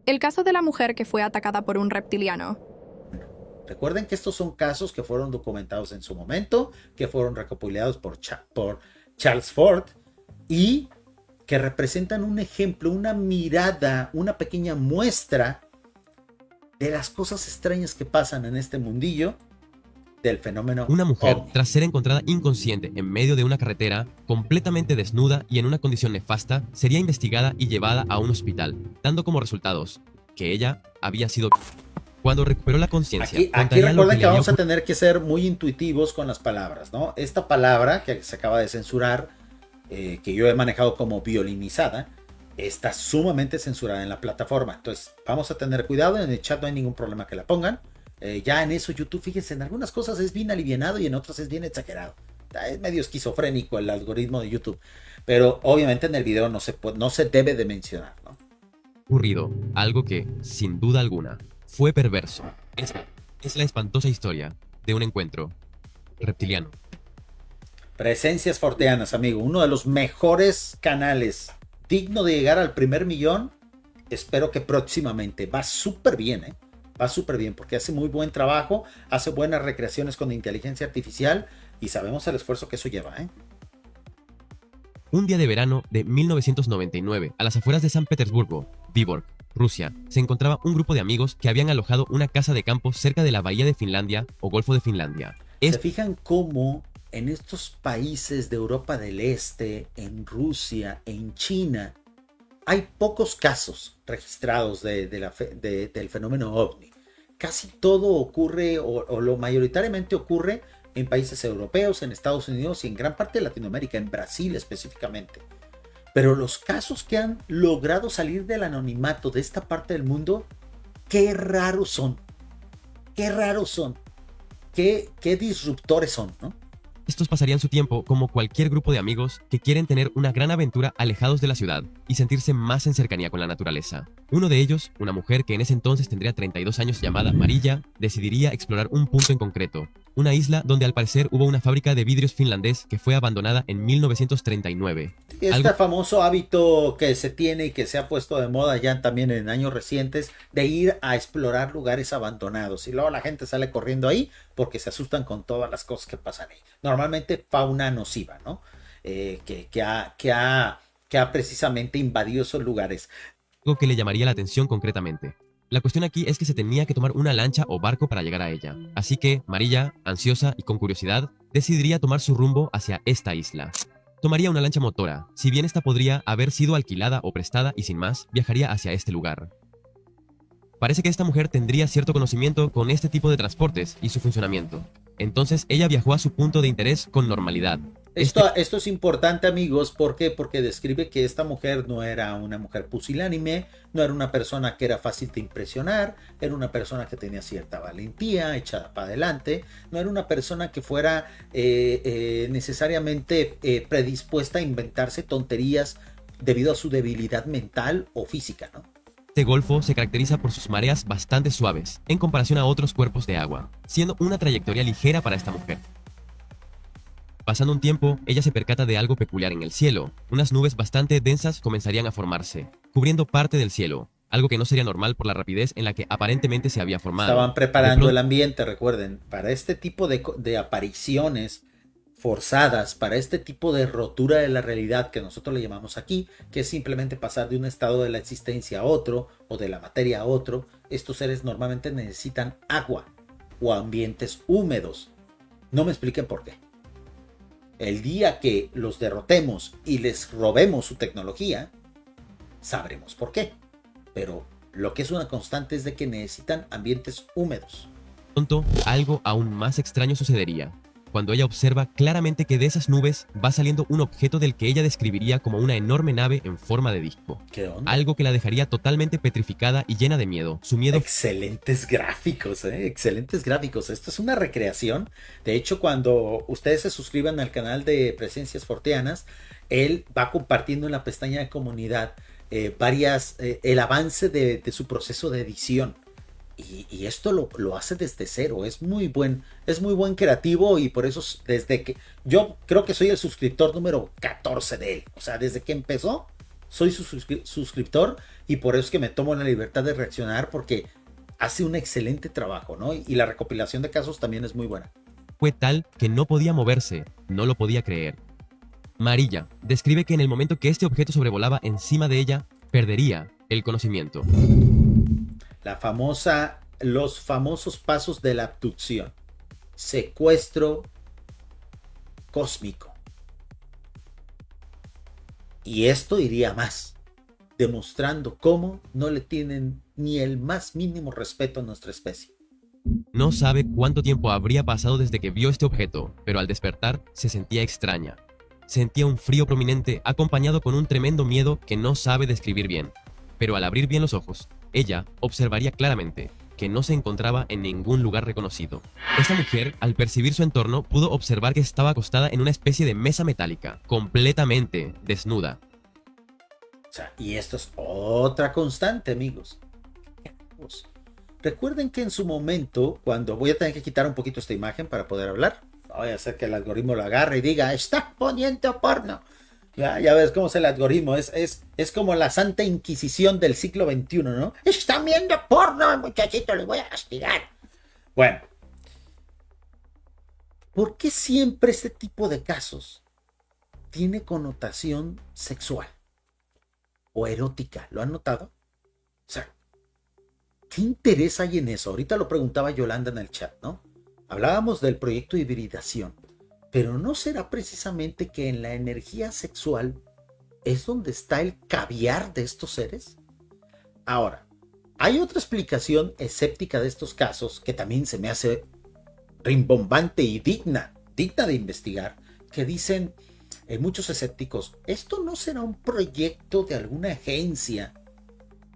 El caso de la mujer que fue atacada por un reptiliano. Recuerden que estos son casos que fueron documentados en su momento, que fueron recopilados por Charles Ford y que representan un ejemplo, una mirada, una pequeña muestra de las cosas extrañas que pasan en este mundillo del fenómeno Una mujer, ovni. tras ser encontrada inconsciente en medio de una carretera, completamente desnuda y en una condición nefasta, sería investigada y llevada a un hospital, dando como resultados que ella había sido... Cuando recuperó la conciencia, Aquí contaría lo que recuerden le que había vamos a ocurrido. tener que ser muy intuitivos con las palabras, ¿no? Esta palabra que se acaba de censurar, que yo he manejado como violinizada, está sumamente censurada en la plataforma. Entonces, vamos a tener cuidado. En el chat no hay ningún problema que la pongan. Ya en eso YouTube, fíjense, en algunas cosas es bien alivianado y en otras es bien exagerado. Es medio esquizofrénico el algoritmo de YouTube. Pero obviamente en el video no se debe de mencionar, ¿no? Algo que, sin duda alguna, fue perverso. Esta es la espantosa historia de un encuentro reptiliano. Presencias Forteanas, amigo. Uno de los mejores canales. Digno de llegar al primer millón. Espero que próximamente. Va súper bien, ¿eh? Va súper bien porque hace muy buen trabajo. Hace buenas recreaciones con inteligencia artificial. Y sabemos el esfuerzo que eso lleva, ¿eh? Un día de verano de 1999, a las afueras de San Petersburgo, Vyborg, Rusia, se encontraba un grupo de amigos que habían alojado una casa de campo cerca de la bahía de Finlandia o Golfo de Finlandia. ¿Se fijan cómo en estos países de Europa del Este, en Rusia, en China, hay pocos casos registrados del fenómeno ovni? Casi todo ocurre, o lo mayoritariamente ocurre en países europeos, en Estados Unidos y en gran parte de Latinoamérica, en Brasil específicamente. Pero los casos que han logrado salir del anonimato de esta parte del mundo, qué raros son. Qué raros son. Qué disruptores son, ¿no? Estos pasarían su tiempo como cualquier grupo de amigos que quieren tener una gran aventura alejados de la ciudad y sentirse más en cercanía con la naturaleza. Uno de ellos, una mujer que en ese entonces tendría 32 años llamada Marilla, decidiría explorar un punto en concreto, una isla donde al parecer hubo una fábrica de vidrios finlandés que fue abandonada en 1939. Este famoso hábito que se tiene y que se ha puesto de moda ya también en años recientes de ir a explorar lugares abandonados y luego la gente sale corriendo ahí porque se asustan con todas las cosas que pasan ahí. Normalmente fauna nociva, ¿no? Que ha precisamente invadido esos lugares. Algo que le llamaría la atención concretamente. La cuestión aquí es que se tenía que tomar una lancha o barco para llegar a ella. Así que Marilla, ansiosa y con curiosidad, decidiría tomar su rumbo hacia esta isla. Tomaría una lancha motora, si bien esta podría haber sido alquilada o prestada y sin más, viajaría hacia este lugar. Parece que esta mujer tendría cierto conocimiento con este tipo de transportes y su funcionamiento. Entonces ella viajó a su punto de interés con normalidad. Esto es importante, amigos. ¿Por qué? Porque describe que esta mujer no era una mujer pusilánime, no era una persona que era fácil de impresionar, era una persona que tenía cierta valentía, echada para adelante, no era una persona que fuera necesariamente predispuesta a inventarse tonterías debido a su debilidad mental o física, ¿no? Este golfo se caracteriza por sus mareas bastante suaves, en comparación a otros cuerpos de agua, siendo una trayectoria ligera para esta mujer. Pasando un tiempo, ella se percata de algo peculiar en el cielo. Unas nubes bastante densas comenzarían a formarse, cubriendo parte del cielo, algo que no sería normal por la rapidez en la que aparentemente se había formado. Estaban preparando el ambiente, recuerden, para este tipo de apariciones forzadas, para este tipo de rotura de la realidad que nosotros le llamamos aquí, que es simplemente pasar de un estado de la existencia a otro o de la materia a otro. Estos seres normalmente necesitan agua o ambientes húmedos. No me expliquen por qué. El día que los derrotemos y les robemos su tecnología, sabremos por qué. Pero lo que es una constante es de que necesitan ambientes húmedos. Pronto, algo aún más extraño sucedería, cuando ella observa claramente que de esas nubes va saliendo un objeto del que ella describiría como una enorme nave en forma de disco. ¿Qué onda? Algo que la dejaría totalmente petrificada y llena de miedo. Su miedo... Excelentes gráficos, excelentes gráficos. Esto es una recreación. De hecho, cuando ustedes se suscriban al canal de Presencias Forteanas, él va compartiendo en la pestaña de comunidad el avance de su proceso de edición. Y esto lo hace desde cero. Es muy buen creativo y por eso desde que yo creo que soy el suscriptor número 14 de él. O sea, desde que empezó, soy su suscriptor y por eso es que me tomo la libertad de reaccionar porque hace un excelente trabajo, ¿no? Y la recopilación de casos también es muy buena. Fue tal que no podía moverse, no lo podía creer. Marilla describe que en el momento que este objeto sobrevolaba encima de ella, perdería el conocimiento. Los famosos pasos de la abducción. Secuestro cósmico. Y esto iría más, demostrando cómo no le tienen ni el más mínimo respeto a nuestra especie. No sabe cuánto tiempo habría pasado desde que vio este objeto, pero al despertar se sentía extraña. Sentía un frío prominente acompañado con un tremendo miedo que no sabe describir bien. Pero al abrir bien los ojos, ella observaría claramente que no se encontraba en ningún lugar reconocido. Esta mujer, al percibir su entorno, pudo observar que estaba acostada en una especie de mesa metálica, completamente desnuda. O sea, y esto es otra constante, amigos. Recuerden que en su momento, cuando voy a tener que quitar un poquito esta imagen para poder hablar, voy a hacer que el algoritmo lo agarre y diga, está poniendo porno. Ya ves cómo es el algoritmo, es como la Santa Inquisición del siglo XXI, ¿no? Están viendo porno, muchachito, les voy a castigar. Bueno, ¿por qué siempre este tipo de casos tiene connotación sexual o erótica? ¿Lo han notado? O sea, ¿qué interés hay en eso? Ahorita lo preguntaba Yolanda en el chat, ¿no? Hablábamos del proyecto de hibridación, pero ¿no será precisamente que en la energía sexual es donde está el caviar de estos seres? Ahora, hay otra explicación escéptica de estos casos que también se me hace rimbombante y digna de investigar, que dicen muchos escépticos, ¿esto no será un proyecto de alguna agencia,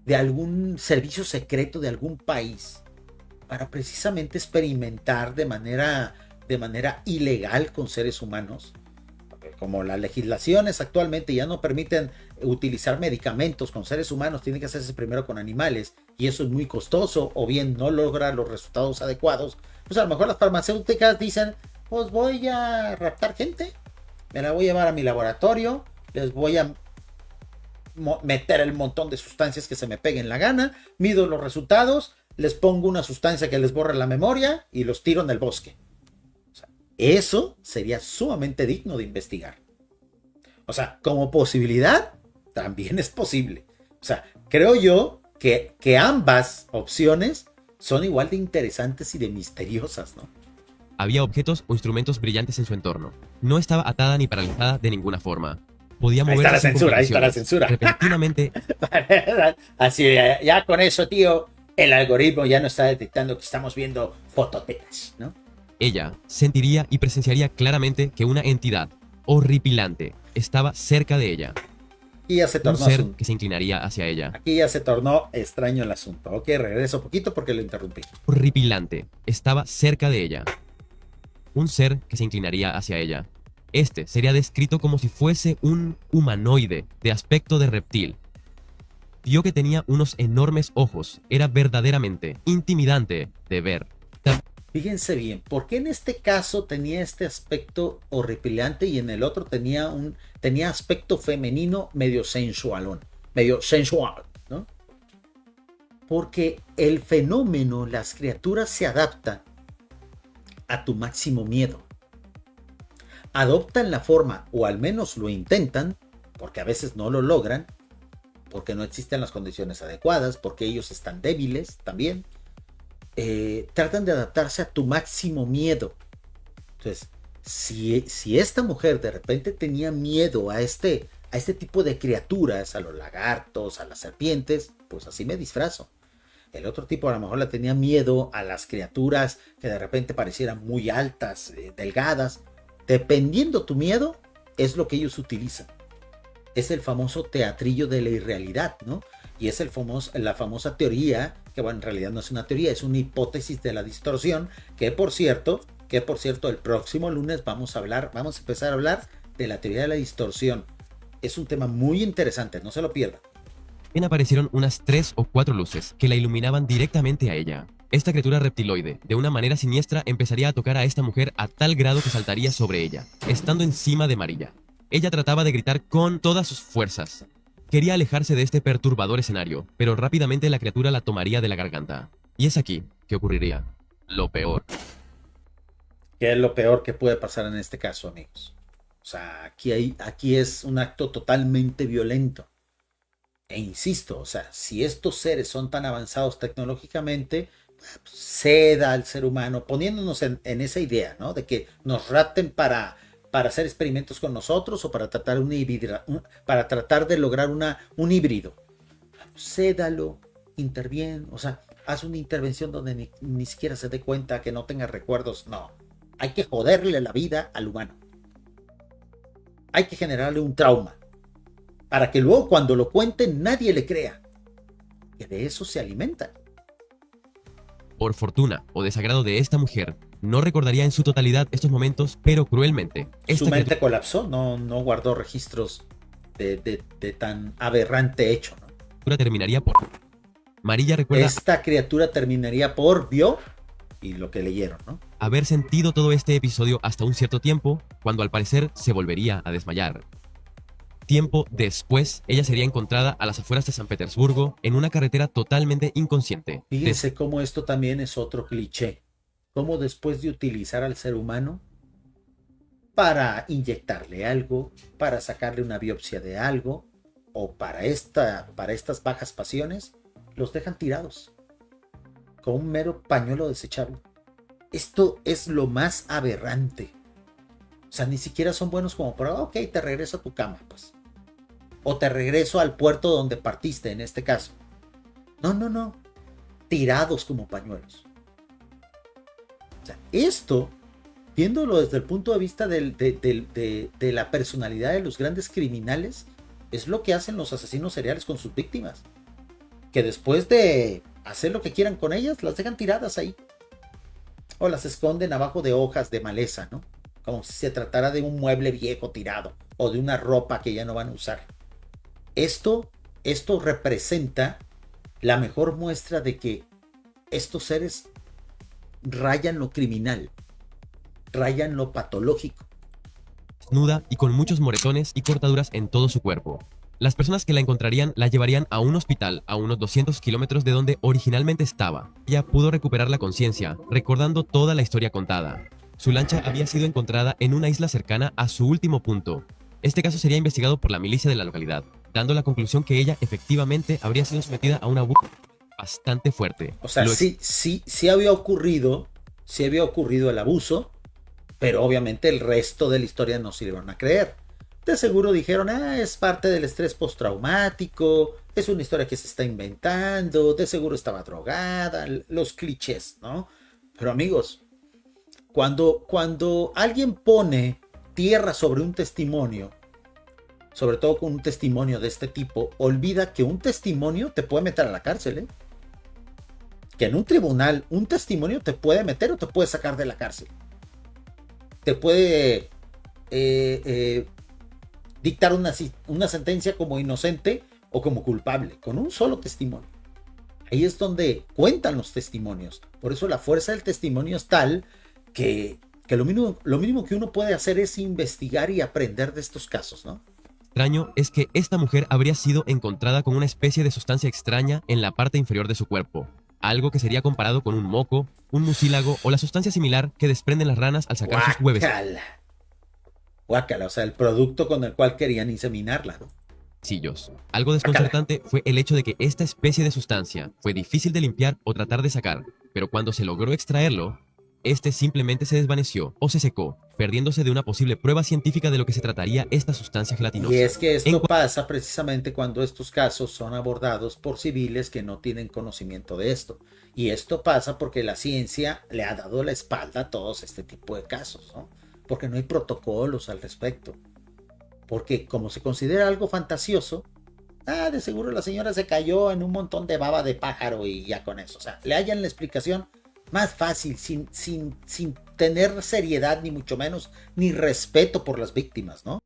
de algún servicio secreto de algún país para precisamente experimentar de manera ilegal con seres humanos? Como las legislaciones actualmente ya no permiten utilizar medicamentos con seres humanos, tiene que hacerse primero con animales y eso es muy costoso o bien no logra los resultados adecuados. Pues a lo mejor las farmacéuticas dicen, pues voy a raptar gente, me la voy a llevar a mi laboratorio, les voy a meter el montón de sustancias que se me peguen la gana, mido los resultados, les pongo una sustancia que les borra la memoria y los tiro en el bosque. O sea, eso sería sumamente digno de investigar. O sea, como posibilidad, también es posible. O sea, creo yo que ambas opciones son igual de interesantes y de misteriosas, ¿no? Había objetos o instrumentos brillantes en su entorno. No estaba atada ni paralizada de ninguna forma. Podía moverse. Ahí está la censura. Repentinamente. Así, ya con eso, tío, el algoritmo ya no está detectando que estamos viendo fototetas, ¿no? Ella sentiría y presenciaría claramente que una entidad horripilante estaba cerca de ella. Y ya se tornó un ser que se inclinaría hacia ella. Aquí ya se tornó extraño el asunto. Ok, regreso un poquito porque lo interrumpí. Horripilante. Estaba cerca de ella. Un ser que se inclinaría hacia ella. Este sería descrito como si fuese un humanoide de aspecto de reptil. Vio que tenía unos enormes ojos. Era verdaderamente intimidante de ver. Fíjense bien, ¿por qué en este caso tenía este aspecto horripilante y en el otro tenía aspecto femenino medio sensualón, medio sensual, ¿no? Porque el fenómeno, las criaturas se adaptan a tu máximo miedo. Adoptan la forma, o al menos lo intentan, porque a veces no lo logran, porque no existen las condiciones adecuadas, porque ellos están débiles también. Tratan de adaptarse a tu máximo miedo. Entonces, si esta mujer de repente tenía miedo a este tipo de criaturas, a los lagartos, a las serpientes, pues así me disfrazo. El otro tipo a lo mejor le tenía miedo a las criaturas que de repente parecieran muy altas, delgadas. Dependiendo tu miedo, es lo que ellos utilizan. Es el famoso teatrillo de la irrealidad, ¿no? Y es la famosa teoría, que bueno, en realidad no es una teoría, es una hipótesis de la distorsión, que por cierto, el próximo lunes vamos a empezar a hablar de la teoría de la distorsión. Es un tema muy interesante, no se lo pierdan. Bien, aparecieron unas 3 o 4 luces que la iluminaban directamente a ella. Esta criatura reptiloide, de una manera siniestra, empezaría a tocar a esta mujer a tal grado que saltaría sobre ella, estando encima de Marilla. Ella trataba de gritar con todas sus fuerzas, Quería alejarse de este perturbador escenario, pero rápidamente la criatura la tomaría de la garganta. Y es aquí que ocurriría lo peor. ¿Qué es lo peor que puede pasar en este caso, amigos? O sea, aquí es un acto totalmente violento. E insisto, o sea, si estos seres son tan avanzados tecnológicamente, pues, ceda al ser humano, poniéndonos en esa idea, ¿no? De que nos rapten para hacer experimentos con nosotros o para tratar, para tratar de lograr un híbrido. Cédalo, interviene, o sea, haz una intervención donde ni siquiera se dé cuenta, que no tenga recuerdos. No, hay que joderle la vida al humano. Hay que generarle un trauma para que luego cuando lo cuenten nadie le crea, que de eso se alimentan. Por fortuna o desagrado de esta mujer, no recordaría en su totalidad estos momentos, pero cruelmente. Su mente colapsó, no guardó registros de tan aberrante hecho, ¿no? Terminaría por... Marilla recuerda... Esta criatura terminaría por, vio, y lo que leyeron, ¿no? Haber sentido todo este episodio hasta un cierto tiempo, cuando al parecer se volvería a desmayar. Tiempo después, ella sería encontrada a las afueras de San Petersburgo en una carretera totalmente inconsciente. Fíjense cómo esto también es otro cliché. Cómo después de utilizar al ser humano para inyectarle algo, para sacarle una biopsia de algo, o para estas bajas pasiones, los dejan tirados con un mero pañuelo desechable. Esto es lo más aberrante. O sea, ni siquiera son buenos como para, ok, te regreso a tu cama, pues. O te regreso al puerto donde partiste, en este caso. No. Tirados como pañuelos. O sea, esto, viéndolo desde el punto de vista de la personalidad de los grandes criminales, es lo que hacen los asesinos seriales con sus víctimas. Que después de hacer lo que quieran con ellas, las dejan tiradas ahí. O las esconden abajo de hojas de maleza, ¿no? Como si se tratara de un mueble viejo tirado o de una ropa que ya no van a usar. Esto representa la mejor muestra de que estos seres rayan lo criminal, rayan lo patológico. Desnuda y con muchos moretones y cortaduras en todo su cuerpo. Las personas que la encontrarían la llevarían a un hospital a unos 200 kilómetros de donde originalmente estaba. Ella pudo recuperar la conciencia, recordando toda la historia contada. Su lancha había sido encontrada en una isla cercana a su último punto. Este caso sería investigado por la milicia de la localidad, dando la conclusión que ella efectivamente habría sido sometida a un abuso bastante fuerte. O sea, sí había ocurrido el abuso, pero obviamente el resto de la historia no se iban a creer. De seguro dijeron, es parte del estrés postraumático, es una historia que se está inventando, de seguro estaba drogada, los clichés, ¿no? Pero amigos, cuando alguien pone tierra sobre un testimonio, sobre todo con un testimonio de este tipo, olvida que un testimonio te puede meter a la cárcel, ¿eh? Que en un tribunal un testimonio te puede meter o te puede sacar de la cárcel. Te puede dictar una sentencia como inocente o como culpable, con un solo testimonio. Ahí es donde cuentan los testimonios. Por eso la fuerza del testimonio es tal que lo mínimo que uno puede hacer es investigar y aprender de estos casos, ¿no? Extraño es que esta mujer habría sido encontrada con una especie de sustancia extraña en la parte inferior de su cuerpo. Algo que sería comparado con un moco, un mucílago o la sustancia similar que desprenden las ranas al sacar sus huevos. Guácala, o sea, el producto con el cual querían inseminarla, ¿no? Algo desconcertante fue el hecho de que esta especie de sustancia fue difícil de limpiar o tratar de sacar, pero cuando se logró extraerlo, este simplemente se desvaneció o se secó, perdiéndose de una posible prueba científica de lo que se trataría esta sustancia gelatinosa. Y es que esto pasa precisamente cuando estos casos son abordados por civiles que no tienen conocimiento de esto. Y esto pasa porque la ciencia le ha dado la espalda a todos este tipo de casos, ¿no? Porque no hay protocolos al respecto. Porque como se considera algo fantasioso, de seguro la señora se cayó en un montón de baba de pájaro y ya con eso. O sea, le hallan la explicación más fácil, sin tener seriedad, ni mucho menos, ni respeto por las víctimas, ¿no?